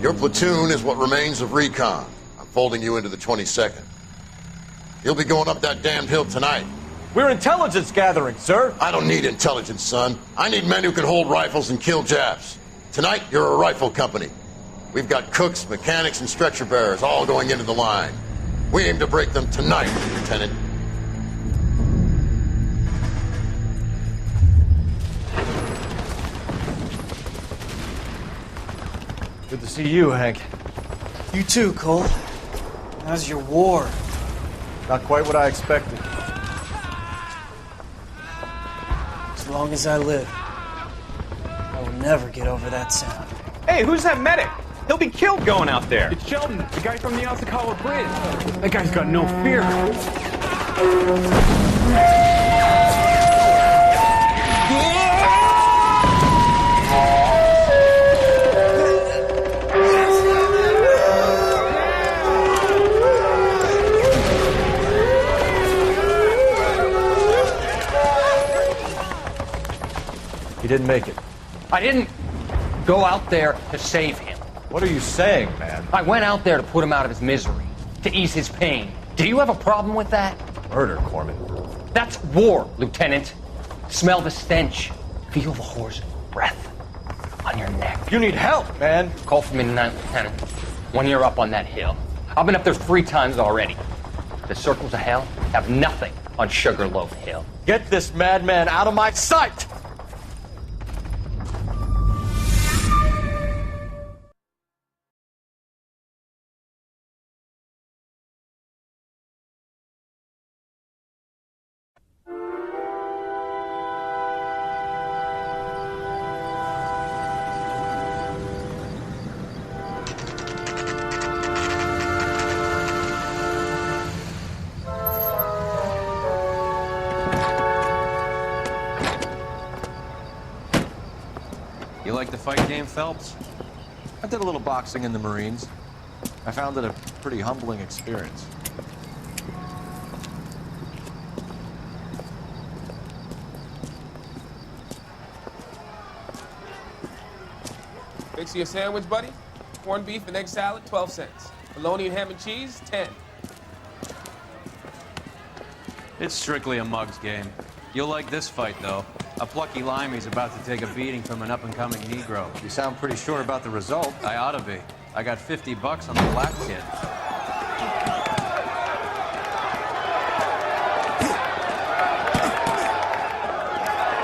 Your platoon is what remains of recon. I'm folding you into the 22nd. You'll be going up that damned hill tonight. We're intelligence gathering, sir. I don't need intelligence, son. I need men who can hold rifles and kill Japs. Tonight, you're a rifle company. We've got cooks, mechanics, and stretcher bearers all going into the line. We aim to break them tonight, Lieutenant. Good to see you, Hank. You too, Cole. How's your war? Not quite what I expected. As long as I live, I will never get over that sound. Hey, who's that medic? He'll be killed going out there. It's Sheldon, the guy from the Asakawa Bridge. That guy's got no fear. He didn't make it. I didn't go out there to save him. What are you saying, man? I went out there to put him out of his misery, to ease his pain. Do you have a problem with that? Murder, Corman. That's war, Lieutenant. Smell the stench. Feel the horse's breath on your neck. You need help, man. Call for me tonight, Lieutenant. When you're up on that hill. I've been up there 3 times already. The circles of hell have nothing on Sugarloaf Hill. Get this madman out of my sight! You like the fight game, Phelps? I did a little boxing in the Marines. I found it a pretty humbling experience. Fix you a sandwich, buddy? Corned beef and egg salad, 12 cents. Bologna and ham and cheese, 10. It's strictly a mug's game. You'll like this fight, though. A plucky limey's about to take a beating from an up-and-coming Negro. You sound pretty sure about the result. I ought to be. I got $50 on the black kid.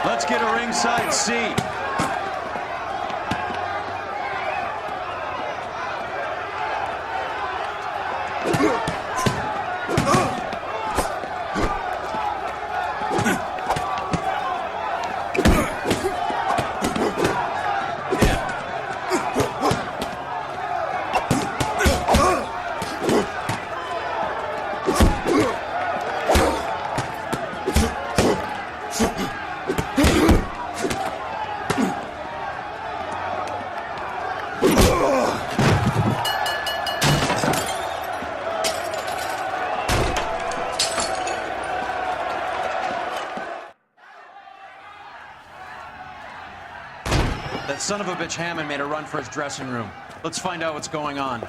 Let's get a ringside seat. That son of a bitch Hammond made a run for his dressing room. Let's find out what's going on.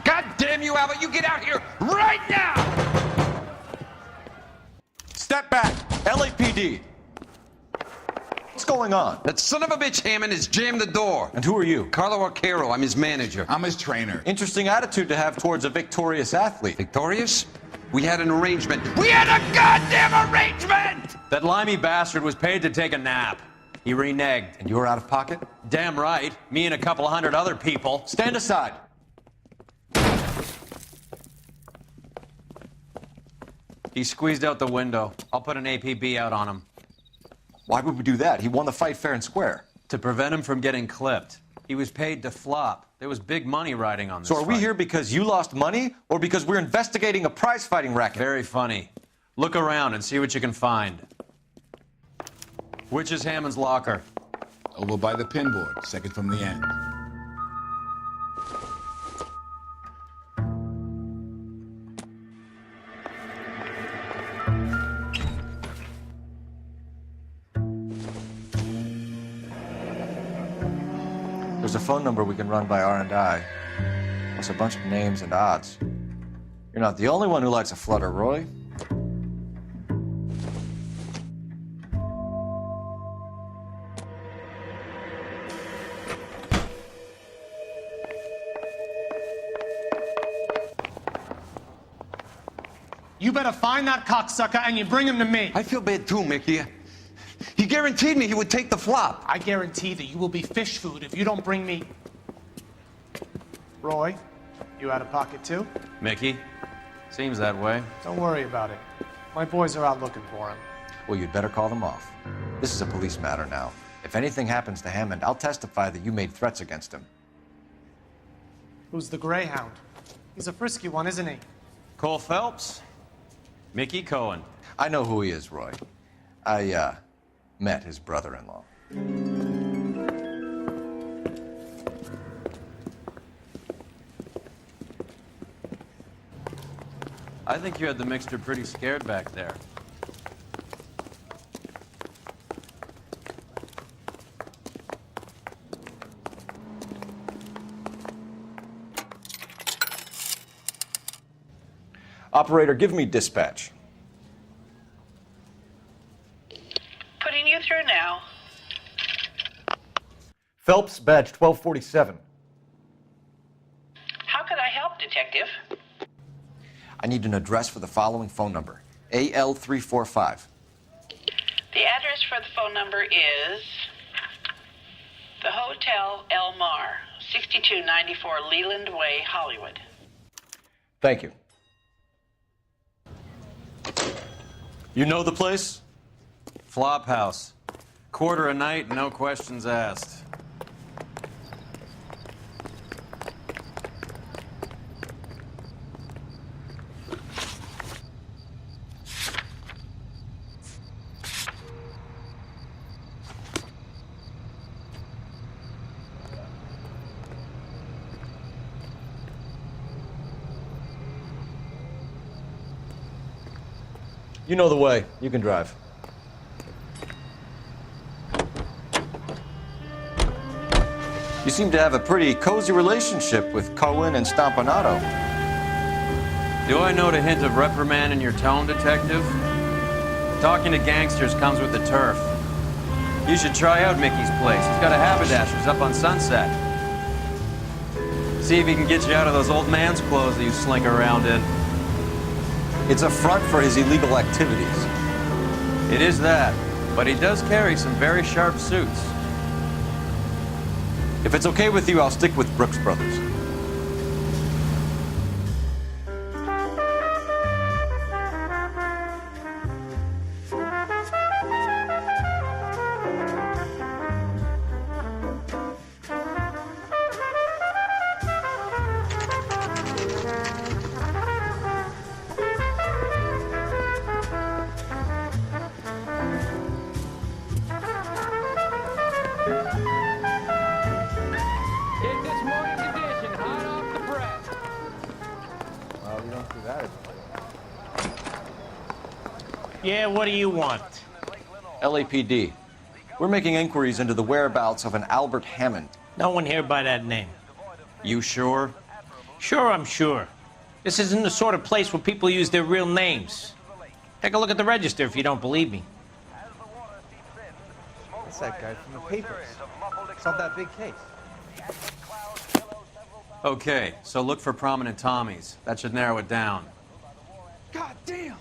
God damn you, Albert! You get out here right now! Step back! LAPD! What's going on? That son of a bitch Hammond has jammed the door. And who are you? Carlo Arcaro, I'm his manager. I'm his trainer. Interesting attitude to have towards a victorious athlete. Victorious? We had an arrangement. We had a goddamn arrangement! That limey bastard was paid to take a nap. He reneged. And you're out of pocket? Damn right. Me and a couple hundred other people. Stand aside. He squeezed out the window. I'll put an APB out on him. Why would we do that? He won the fight fair and square. To prevent him from getting clipped. He was paid to flop. There was big money riding on this So are we fight. here because you lost money or because we're investigating a prize-fighting racket? Very funny. Look around and see what you can find. Which is Hammond's locker? Over by the pinboard, second from the end. There's a phone number we can run by R&I, plus a bunch of names and odds. You're not the only one who likes a flutter, Roy. You better find that cocksucker and you bring him to me. I feel bad too, Mickey. He guaranteed me he would take the flop. I guarantee that you will be fish food if you don't bring me... Roy, you out of pocket too? Mickey? Seems that way. Don't worry about it. My boys are out looking for him. Well, you'd better call them off. This is a police matter now. If anything happens to Hammond, I'll testify that you made threats against him. Who's the Greyhound? He's a frisky one, isn't he? Cole Phelps? Mickey Cohen. I know who he is, Roy. I, met his brother-in-law. I think you had the mixture pretty scared back there. Operator, give me dispatch. Putting you through now. Phelps, badge 1247. How could I help, Detective? I need an address for the following phone number. AL345. The address for the phone number is the Hotel El Mar, 6294 Leland Way, Hollywood. Thank you. You know the place? Flop house. Quarter a night, no questions asked. You know the way. You can drive. You seem to have a pretty cozy relationship with Cohen and Stompanato. Do I note a hint of reprimand in your tone, Detective? Talking to gangsters comes with the turf. You should try out Mickey's place. He's got a haberdasher's up on Sunset. See if he can get you out of those old man's clothes that you slink around in. It's a front for his illegal activities. It is that, but he does carry some very sharp suits. If it's okay with you, I'll stick with Brooks Brothers. Get this morning's edition hot off the press. Well, you don't do that. Yeah, what do you want? LAPD. We're making inquiries into the whereabouts of an Albert Hammond. No one here by that name. You sure? Sure, I'm sure. This isn't the sort of place where people use their real names. Take a look at the register if you don't believe me. That's that guy from the papers. Solved that big case. Okay, so look for prominent Tommies. That should narrow it down. God damn!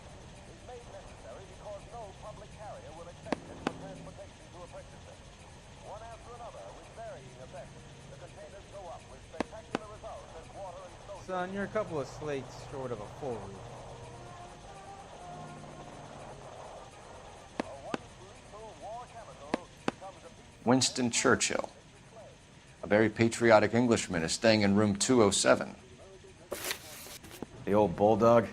Son, you're a couple of slates short of a full roof. Winston Churchill. A very patriotic Englishman is staying in room 207. The old bulldog.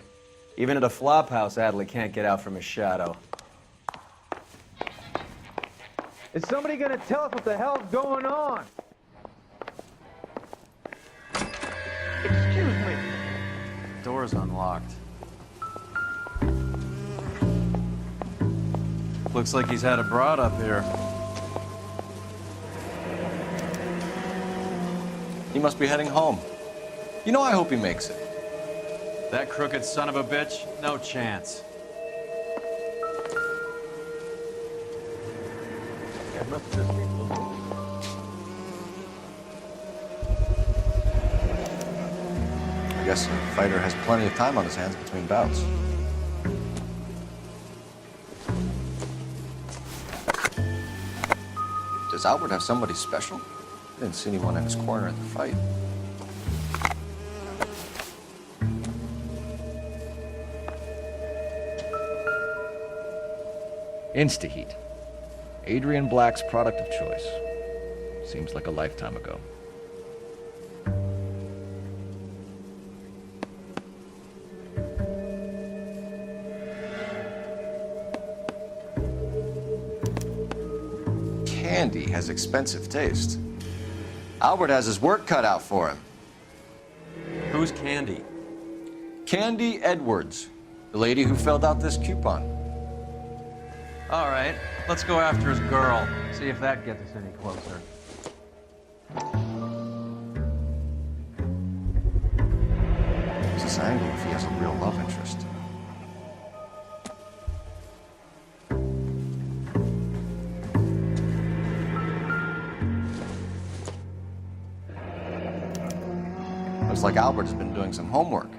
Even at a flop house, Adley can't get out from his shadow. Is somebody gonna tell us what the hell's going on? Excuse me. Door's unlocked. Looks like he's had a broad up here. He must be heading home. You know, I hope he makes it. That crooked son of a bitch? No chance. I guess a fighter has plenty of time on his hands between bouts. Does Albert have somebody special? I didn't see anyone in his corner at the fight. Instaheat. Adrian Black's product of choice. Seems like a lifetime ago. Candy has expensive taste. Albert has his work cut out for him. Who's Candy? Candy Edwards, the lady who filled out this coupon. All right, let's go after his girl. See if that gets us any closer. What's this angle if he has a real love interest? Looks like Albert has been doing some homework.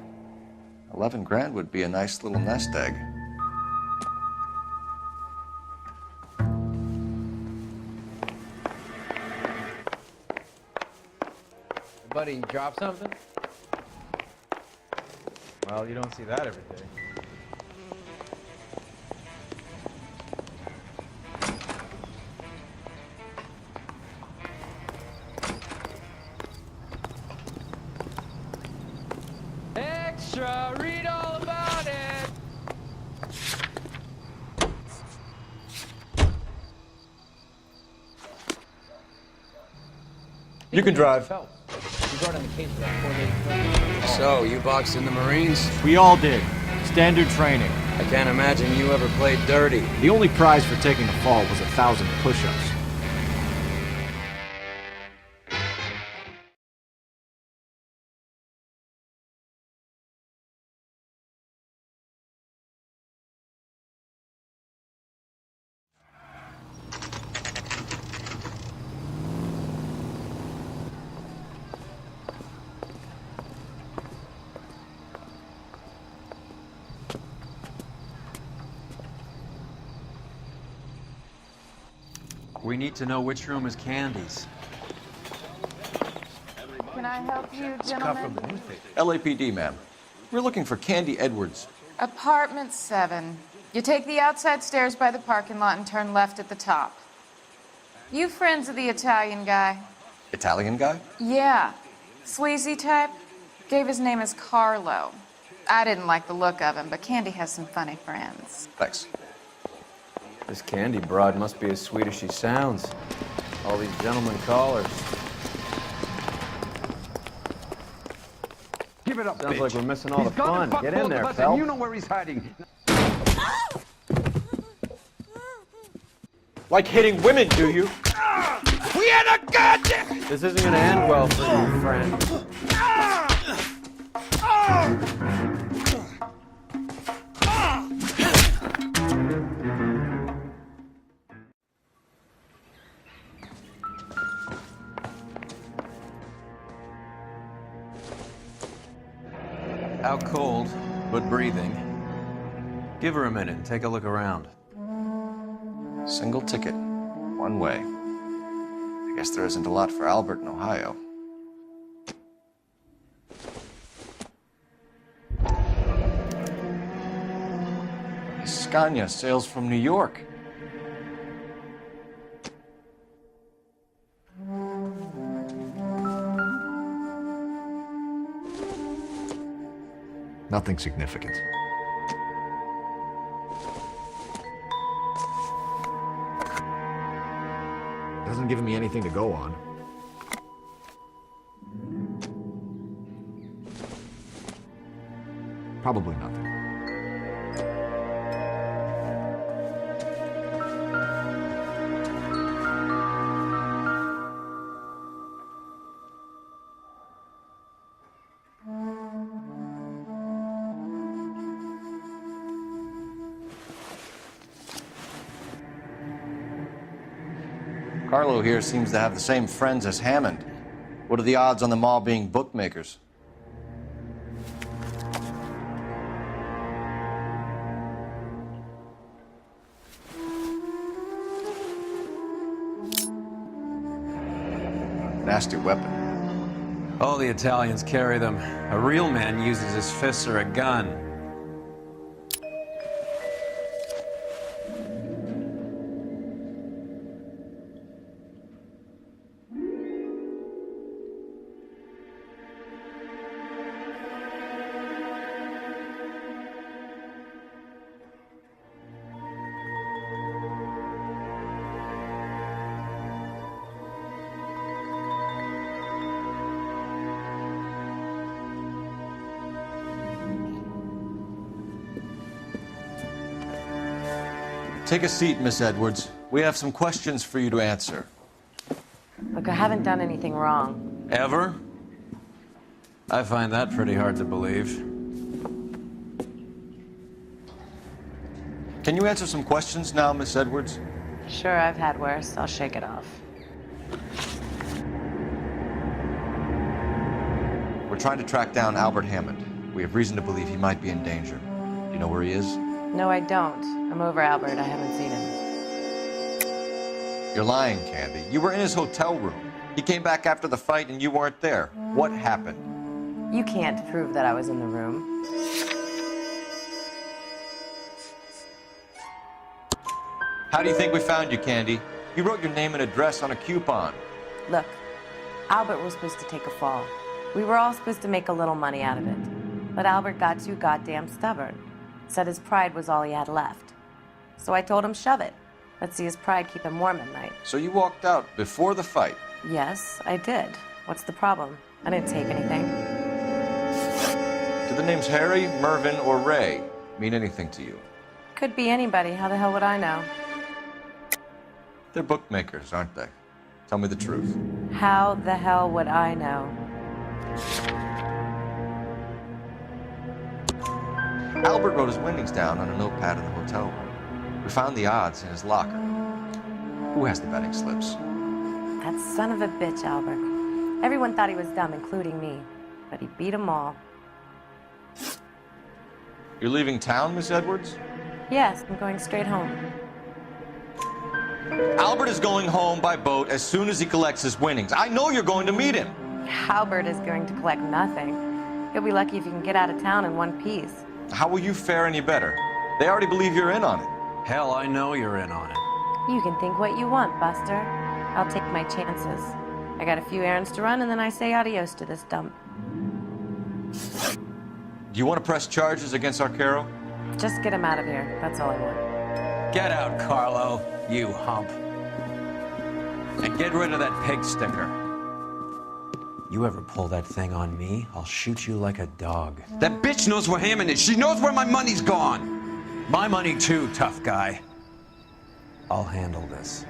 11 grand would be a nice little nest egg. Buddy, you drop something? Well, you don't see that every day. Extra, read all about it. You can drive. So, you boxed in the Marines? We all did. Standard training. I can't imagine you ever played dirty. The only prize for taking a fall was 1,000 push-ups. We need to know which room is Candy's. Can I help you, gentlemen? LAPD, ma'am. We're looking for Candy Edwards. Apartment 7. You take the outside stairs by the parking lot and turn left at the top. You friends of the Italian guy? Italian guy? Yeah. Sleazy type. Gave his name as Carlo. I didn't like the look of him, but Candy has some funny friends. Thanks. This Candy broad must be as sweet as she sounds. All these gentlemen callers. Give it up, Sounds bitch. like we're missing all He's the gonna fun. fuck Get both in there, of us, Phelps. and you know where he's hiding. Like hitting women, do you? We had a goddamn... This isn't gonna end well for you, friend. Out cold, but breathing. Give her a minute and take a look around. Single ticket. One way. I guess there isn't a lot for Albert in Ohio. Scania sails from New York. Nothing significant. Doesn't give me anything to go on. Probably nothing. Carlo here seems to have the same friends as Hammond. What are the odds on them all being bookmakers? Nasty weapon. All the Italians carry them. A real man uses his fists or a gun. Take a seat, Miss Edwards. We have some questions for you to answer. Look, I haven't done anything wrong. Ever? I find that pretty hard to believe. Can you answer some questions now, Miss Edwards? Sure, I've had worse. I'll shake it off. We're trying to track down Albert Hammond. We have reason to believe he might be in danger. Do you know where he is? No, I don't. I'm over Albert. I haven't seen him. You're lying, Candy. You were in his hotel room. He came back after the fight and you weren't there. What happened? You can't prove that I was in the room. How do you think we found you, Candy? You wrote your name and address on a coupon. Look, Albert was supposed to take a fall. We were all supposed to make a little money out of it. But Albert got too goddamn stubborn. Said his pride was all he had left. So I told him, shove it. Let's see his pride keep him warm at night. So you walked out before the fight? Yes, I did. What's the problem? I didn't take anything. Do the names Harry, Mervyn, or Ray mean anything to you? Could be anybody. How the hell would I know? They're bookmakers, aren't they? Tell me the truth. How the hell would I know? Albert wrote his winnings down on a notepad in the hotel room. We found the odds in his locker. Who has the betting slips? That son of a bitch, Albert. Everyone thought he was dumb, including me. But he beat them all. You're leaving town, Miss Edwards? Yes, I'm going straight home. Albert is going home by boat as soon as he collects his winnings. I know you're going to meet him. Albert is going to collect nothing. He'll be lucky if he can get out of town in one piece. How will you fare any better? They already believe you're in on it. Hell, I know you're in on it. You can think what you want, Buster. I'll take my chances. I got a few errands to run, and then I say adios to this dump. Do you want to press charges against Arcaro? Just get him out of here. That's all I want. Get out, Carlo, you hump. And get rid of that pig sticker. You ever pull that thing on me, I'll shoot you like a dog. That bitch knows where Hammond is. She knows where my money's gone. My money too, tough guy. I'll handle this.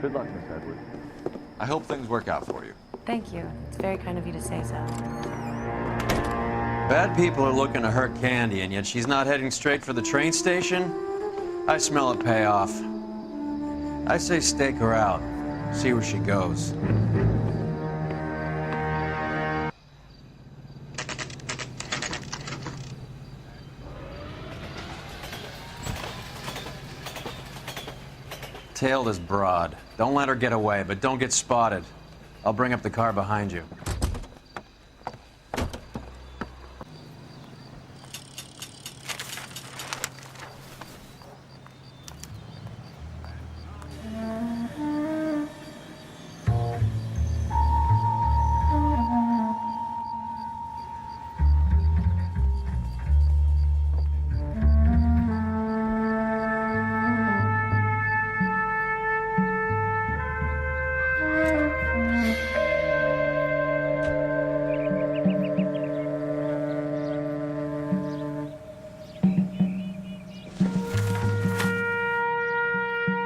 Good luck, Miss Edwards. I hope things work out for you. Thank you. It's very kind of you to say so. Bad people are looking to hurt Candy, and yet she's not heading straight for the train station? I smell a payoff. I say stake her out. See where she goes. Tail this broad. Don't let her get away, but don't get spotted. I'll bring up the car behind you.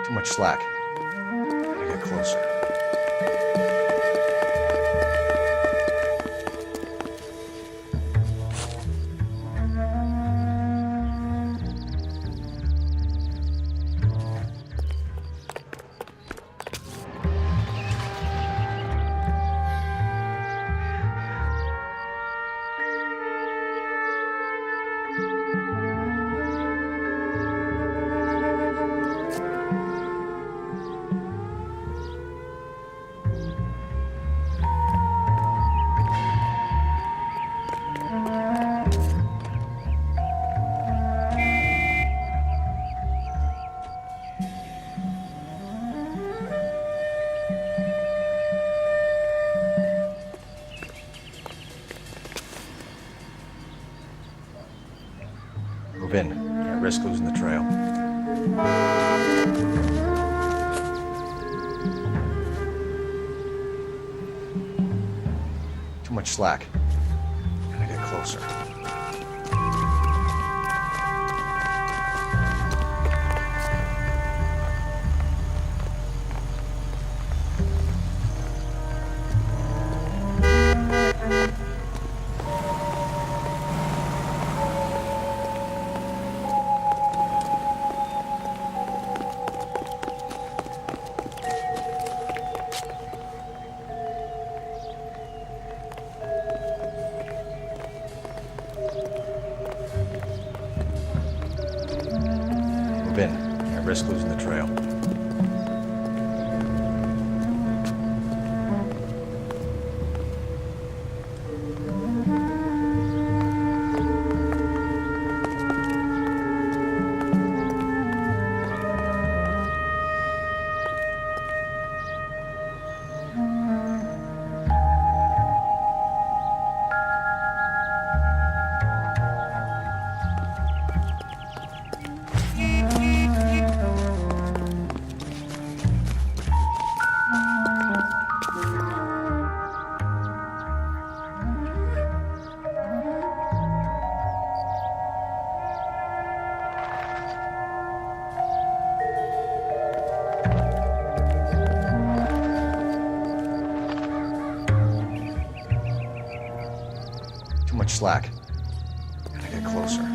Too much slack. Gotta get closer. risk losing the trail. Too much slack. Gotta get closer. Can't risk losing the trail. Too much slack. Gotta get closer.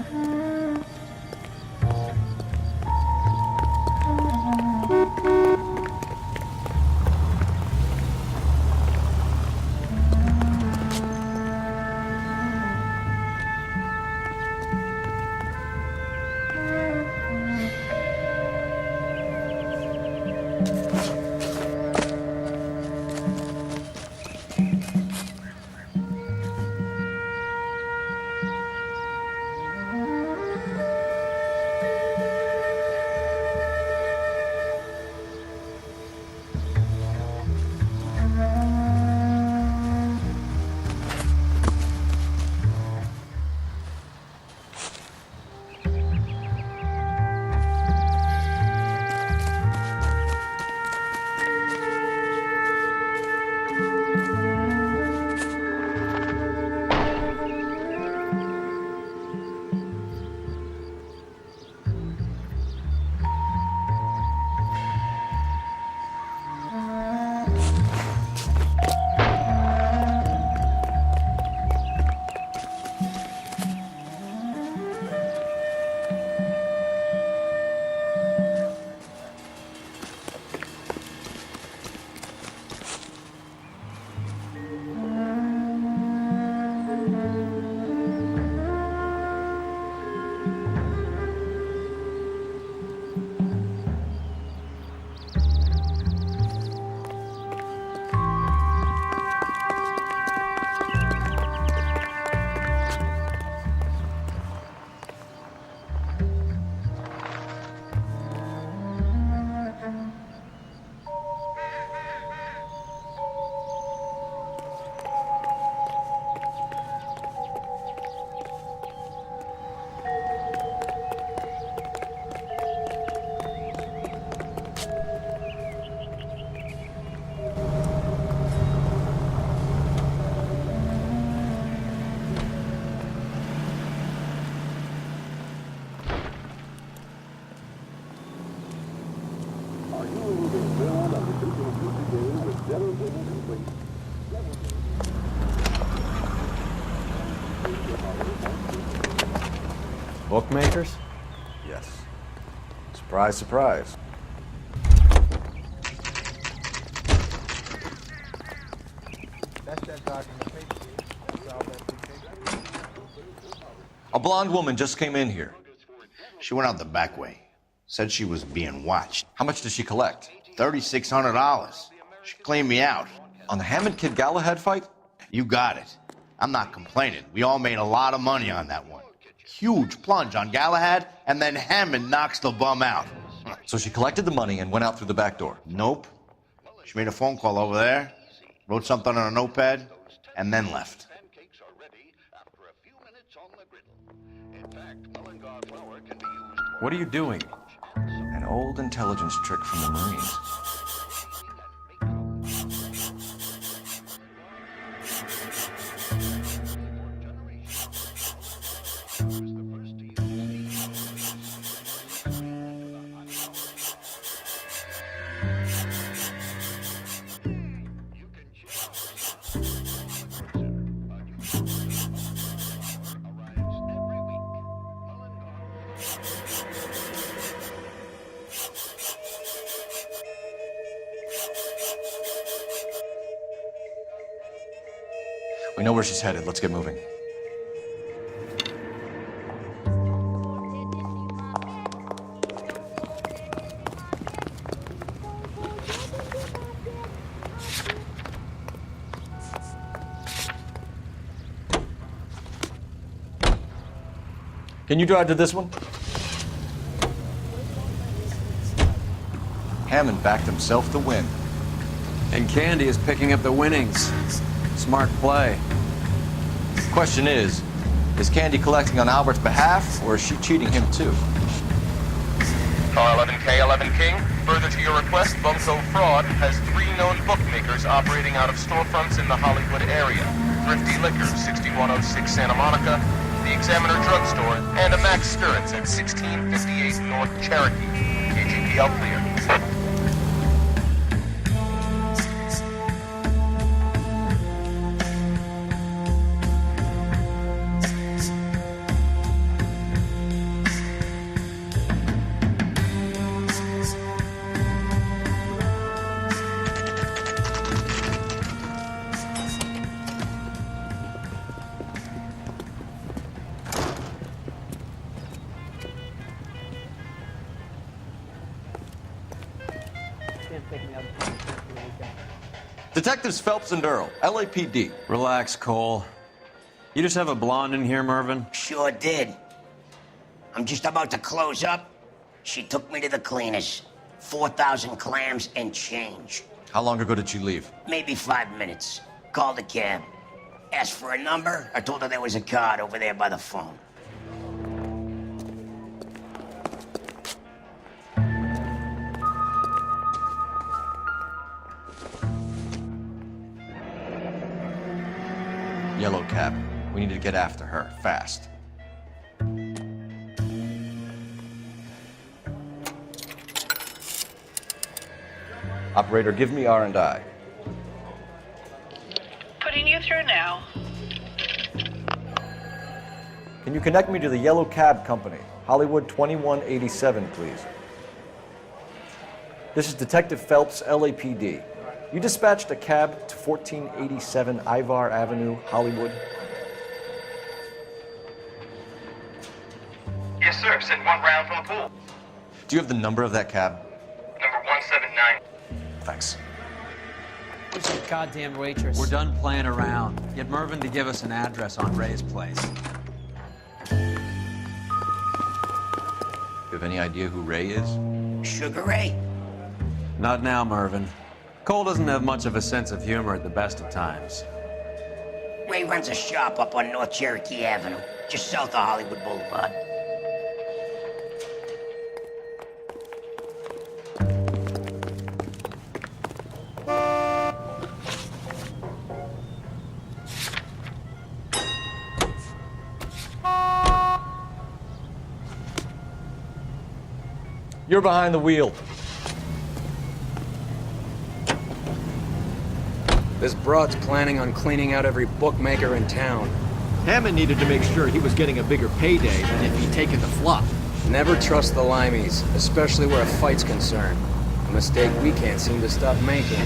Bookmakers? Yes. Surprise, surprise. A blonde woman just came in here. She went out the back way. Said she was being watched. How much did she collect? $3,600. She cleaned me out. On the Hammond Kid Galahad fight? You got it. I'm not complaining. We all made a lot of money on that one. Huge plunge on Galahad, and then Hammond knocks the bum out. So she collected the money and went out through the back door? Nope. She made a phone call over there, wrote something on a notepad, and then left. In fact, Mullingar flour can be used What are you doing? An old intelligence trick from the Marines. We know where she's headed. Let's get moving. Can you drive to this one? Hammond backed himself to win. And Candy is picking up the winnings. Smart play. Question is Candy collecting on Albert's behalf, or is she cheating him too? Car 11K, 11 King. Further to your request, Bunko Fraud has 3 known bookmakers operating out of storefronts in the Hollywood area. Thrifty Liquor, 6106 Santa Monica, the Examiner Drugstore, and a Max Spirits at 1658 North Cherokee. KGPL clear. Detectives Phelps and Earl, LAPD. Relax, Cole. You just have a blonde in here, Mervyn? Sure did. I'm just about to close up. She took me to the cleaners. 4,000 clams and change. How long ago did she leave? Maybe 5 minutes. Called a cab. Asked for a number. I told her there was a card over there by the phone. Yellow cab. We need to get after her, fast. Operator, give me R&I. Putting you through now. Can you connect me to the Yellow Cab Company? Hollywood 2187, please. This is Detective Phelps, LAPD. You dispatched a cab to 1487 Ivar Avenue, Hollywood. Yes, sir. Send 1 round from the pool. Do you have the number of that cab? Number 179. Thanks. Where's that goddamn waitress? We're done playing around. Get Mervyn to give us an address on Ray's place. You have any idea who Ray is? Sugar Ray? Not now, Mervyn. Cole doesn't have much of a sense of humor at the best of times. Ray runs a shop up on North Cherokee Avenue, just south of Hollywood Boulevard. You're behind the wheel. This broad's planning on cleaning out every bookmaker in town. Hammond needed to make sure he was getting a bigger payday than if he'd taken the flop. Never trust the limeys, especially where a fight's concerned. A mistake we can't seem to stop making.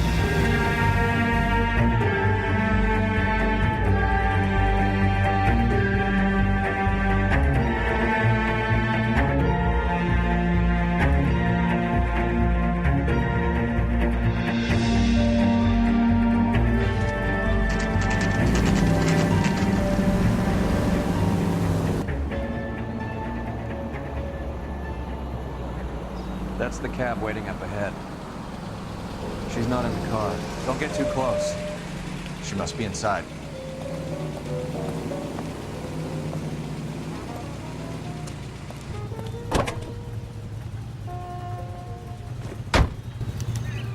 That's the cab waiting up ahead. She's not in the car. Don't get too close. She must be inside.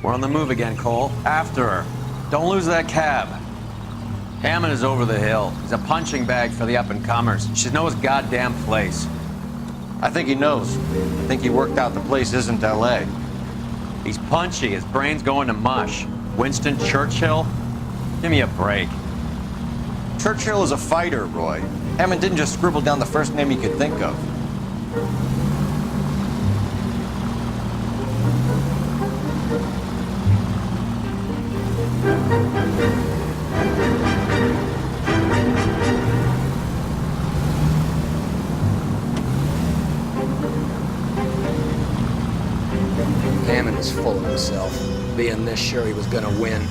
We're on the move again, Cole. After her. Don't lose that cab. Hammond is over the hill. He's a punching bag for the up-and-comers. He should know his goddamn place. I think he knows. I think he worked out the place isn't L.A. He's punchy. His brain's going to mush. Winston Churchill? Give me a break. Churchill is a fighter, Roy. Hammond didn't just scribble down the first name he could think of. Hammond is full of himself, being this sure he was gonna win.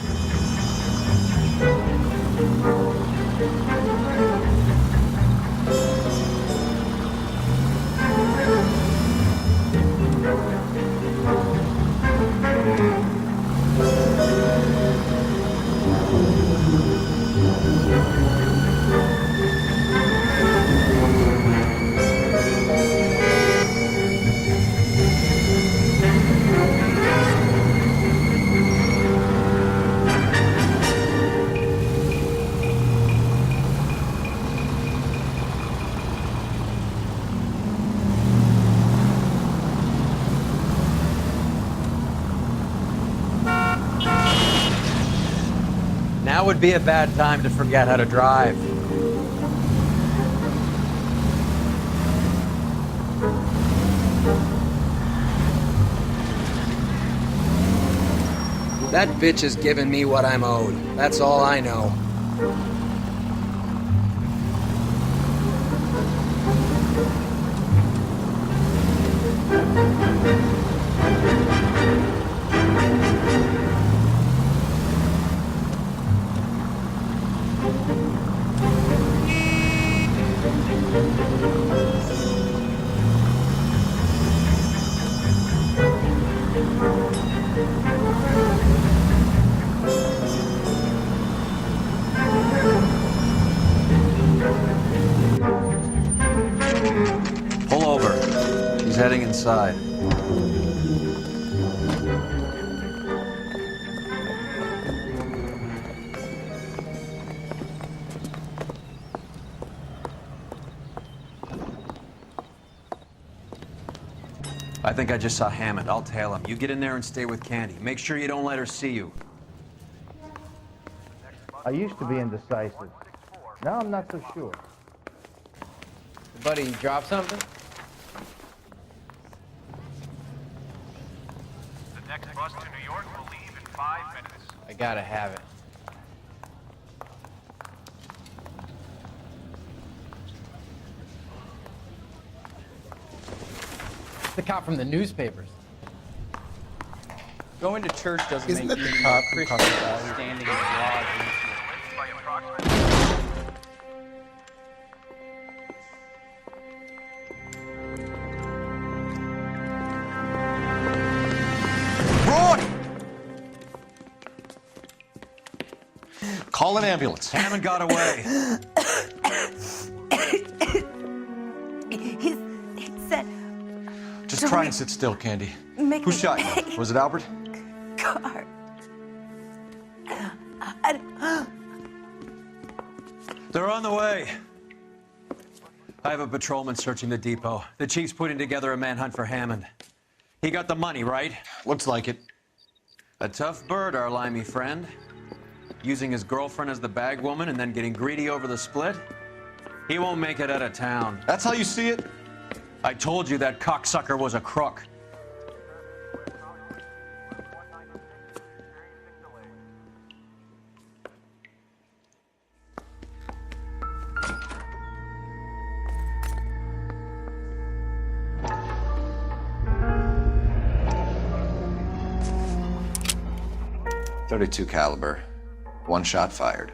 Now would be a bad time to forget how to drive. That bitch is giving me what I'm owed. That's all I know. Pull over. He's heading inside. I think I just saw Hammond. I'll tail him. You get in there and stay with Candy. Make sure you don't let her see you. I used to be indecisive. Now I'm not so sure. Buddy, you dropped something? The next bus to New York will leave in 5 minutes. I gotta have it. The cop from the newspapers. Going to church doesn't Isn't make that you the any cop more from Christian Colorado? than standing in the lodge. Roy! Call an ambulance. Hammond got away. He said, Just try and sit still, Candy. Make Who me shot you? Was it Albert? car. They're on the way. I have a patrolman searching the depot. The chief's putting together a manhunt for Hammond. He got the money, right? Looks like it. A tough bird, our limey friend. Using his girlfriend as the bag woman and then getting greedy over the split. He won't make it out of town. That's how you see it? I told you that cocksucker was a crook. .32 caliber. One shot fired.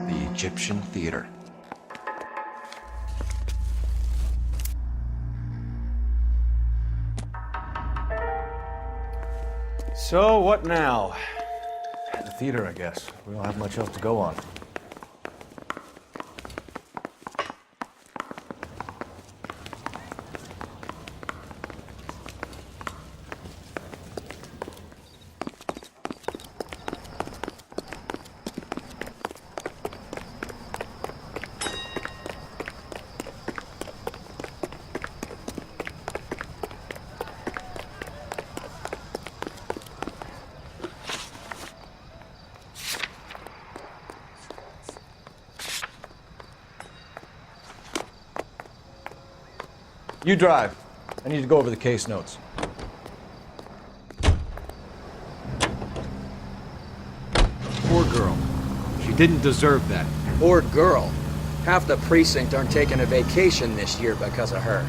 The Egyptian Theater. So what now? The theater, I guess. We don't have much else to go on. You drive. I need to go over the case notes. Poor girl. She didn't deserve that. Poor girl. Half the precinct aren't taking a vacation this year because of her.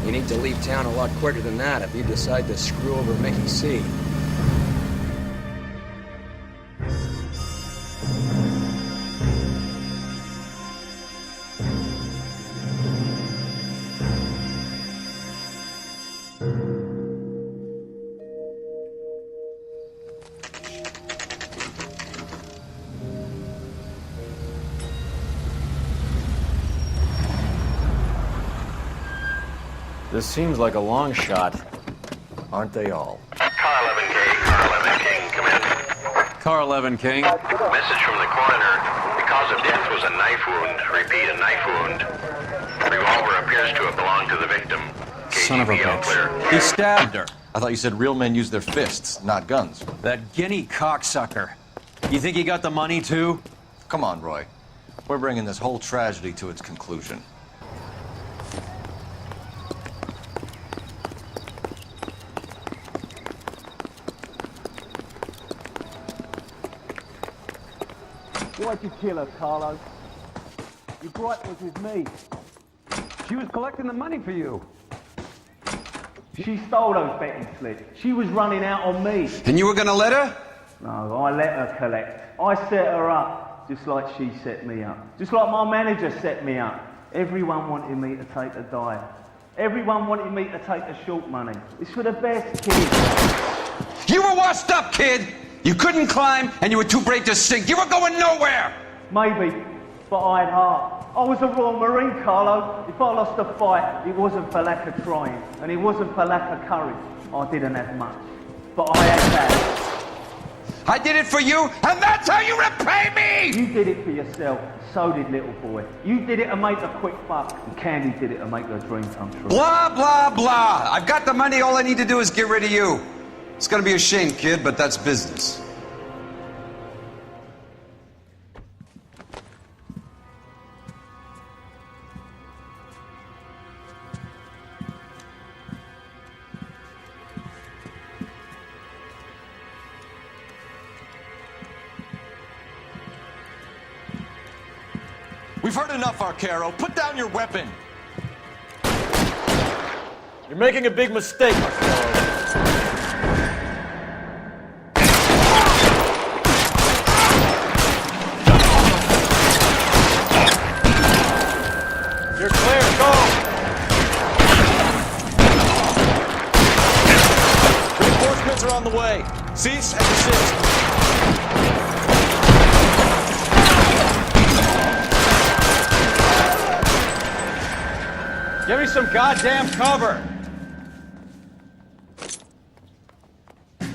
You need to leave town a lot quicker than that if you decide to screw over Mickey C. This seems like a long shot. Aren't they all? Car 11K, Car 11 King, come in. Car 11 King. Message from the coroner. The cause of death was a knife wound. Repeat, a knife wound. Revolver appears to have belonged to the victim. Son of a KGB all clear. bitch. He stabbed her. I thought you said real men use their fists, not guns. That guinea cocksucker. You think he got the money too? Come on, Roy. We're bringing this whole tragedy to its conclusion. Why'd you kill her, Carlo? Your gripe was with me. She was collecting the money for you. She stole those betting slips. She was running out on me. And you were gonna let her? No, I let her collect. I set her up, just like she set me up. Just like my manager set me up. Everyone wanted me to take the dive. Everyone wanted me to take the short money. It's for the best, kid. You were washed up, kid! You couldn't climb, and you were too brave to sink. You were going nowhere! Maybe, but I had heart. I was a Royal Marine, Carlo. If I lost a fight, it wasn't for lack of trying, and it wasn't for lack of courage. I didn't have much, but I had that. I did it for you, and that's how you repay me! You did it for yourself. So did little boy. You did it to make a quick buck, and Candy did it to make her dream come true. Blah, blah, blah. I've got the money. All I need to do is get rid of you. It's gonna be a shame, kid, but that's business. We've heard enough, Arcaro. Put down your weapon. You're making a big mistake, Arcaro. You're clear, go! Reinforcements are on the way. Cease and desist. Give me some goddamn cover!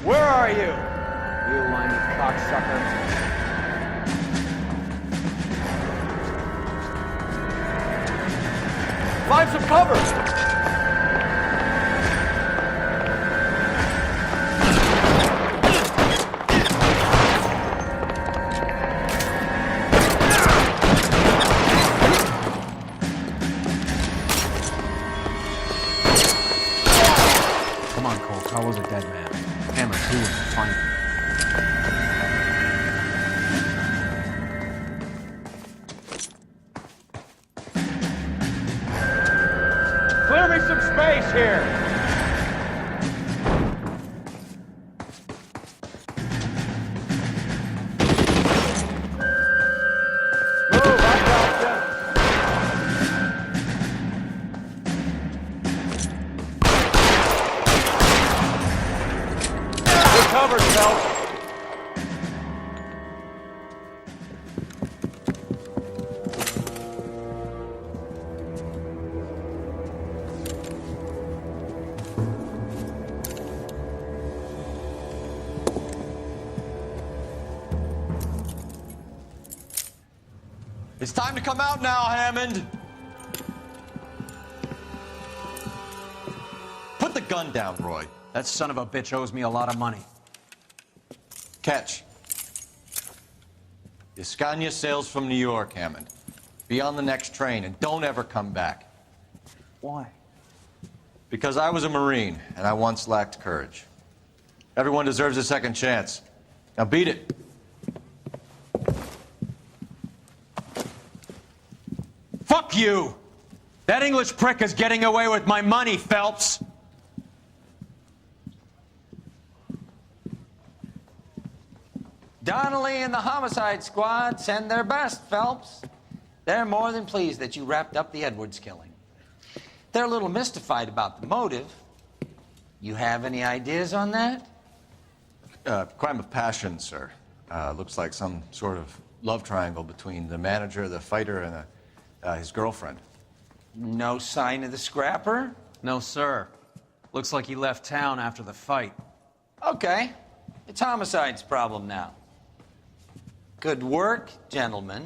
Where are you? You limey cocksucker. Find some cover! Come on, Cole. Carlo's a dead man. Hammer, do it. Find him. Clear me some space here! Move, I gotcha! Good cover, Phelps. It's time to come out now, Hammond. Put the gun down, Roy. That son of a bitch owes me a lot of money. Catch. Iskanya sails from New York, Hammond. Be on the next train and don't ever come back. Why? Because I was a Marine and I once lacked courage. Everyone deserves a second chance. Now beat it. Fuck you! That English prick is getting away with my money, Phelps! Donnelly and the homicide squad send their best, Phelps. They're more than pleased that you wrapped up the Edwards killing. They're a little mystified about the motive. You have any ideas on that? Crime of passion, sir. Looks like some sort of love triangle between the manager, the fighter, and his girlfriend. No sign of the scrapper? No, sir. Looks like he left town after the fight. Okay. It's homicide's problem now. Good work, gentlemen.